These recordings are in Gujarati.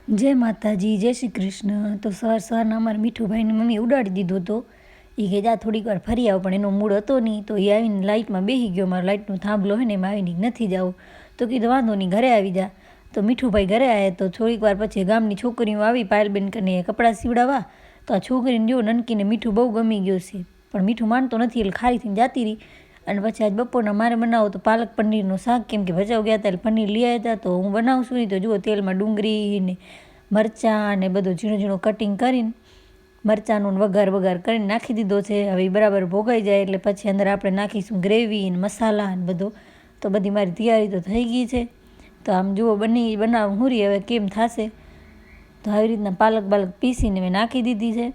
જય માતાજી, જય શ્રી કૃષ્ણ. તો સવારના અમારા મીઠુભાઈને મમ્મી ઉડાડી દીધો હતો. એ કે જા થોડીક વાર ફરી આવો, પણ એનો મૂડ હતો નહીં. તો એ આવીને લાઇટમાં બેસી ગયો. મારો લાઇટનો થાંભલો હોય ને એમાં આવીને નથી જવું. તો કીધું વાંધો નહીં, ઘરે આવી જા. તો મીઠુભાઈ ઘરે આવ્યા. તો થોડીક વાર પછી ગામની છોકરીઓ આવી પાયલબેન કરીને કપડાં સીવડાવવા. તો આ છોકરીને જો નનકીને મીઠું બહુ ગમી ગયો છે, પણ મીઠું માનતો નથી એટલે ખારી થઈને જાતી રહી. અને પછી આજ બપોરના મારે બનાવો તો પાલક પનીરનું શાક, કેમ કે ભચાઉ ગયા હતા એટલે પનીર લઈ આવ્યા હતા. તો હું બનાવું છું નહીં. તો જુઓ તેલમાં ડુંગળી ને મરચાં ને બધું ઝીણું ઝીણું કટિંગ કરીને મરચાંનો વઘાર કરીને નાખી દીધો છે. હવે એ બરાબર ભોગાઈ જાય એટલે પછી અંદર આપણે નાખીશું ગ્રેવી અને મસાલા અને બધો. તો બધી મારી તૈયારી તો થઈ ગઈ છે. તો આમ જુઓ બનાવ હુરી હવે કેમ થશે. તો આવી રીતના પાલક પીસીને મેં નાખી દીધી છે.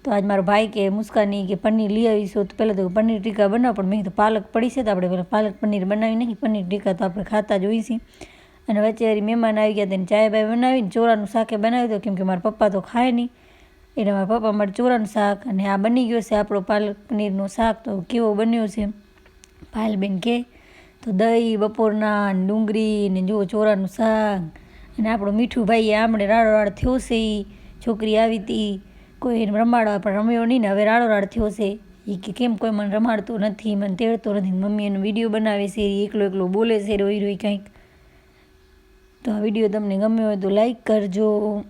તો આજ મારો ભાઈ કે મુસ્કાની કે પનીર લઈ આવીશું. તો પહેલાં તો પનીર ટીકા બનાવો, પણ મેં તો પાલક પડી છે તો આપણે પહેલાં પાલક પનીર બનાવી નાખી. પનીર ટીકા તો આપણે ખાતા જ હોઈએ છીએ. અને વચ્ચે મહેમાન આવી ગયા તેને ચાય બાય બનાવીને ચોરાનું શાકે બનાવી દો, કેમ કે મારા પપ્પા તો ખાય નહીં. એટલે મારા પપ્પા માટે ચોરાનું શાક. અને આ બની ગયો છે આપણો પાલક પનીરનો શાક. તો કેવો બન્યો છે પાયલબેન કે. તો દહીં બપોરના ડુંગળી ને જુઓ ચોરાનું શાક. અને આપણો મીઠુભાઈ આમળે રાડો થયો છે. છોકરી આવી હતી કોઈ એને રમાડવા, પણ રમ્યો નહીં ને હવે રાડો થયો છે. એ કે કેમ કોઈ મને રમાડતો નથી, મને તેડતો નથી. મમ્મી એનો વિડીયો બનાવે છે, એકલો બોલે છે રોઈ કંઈક. તો આ વિડીયો તમને ગમ્યો હોય તો લાઈક કરજો.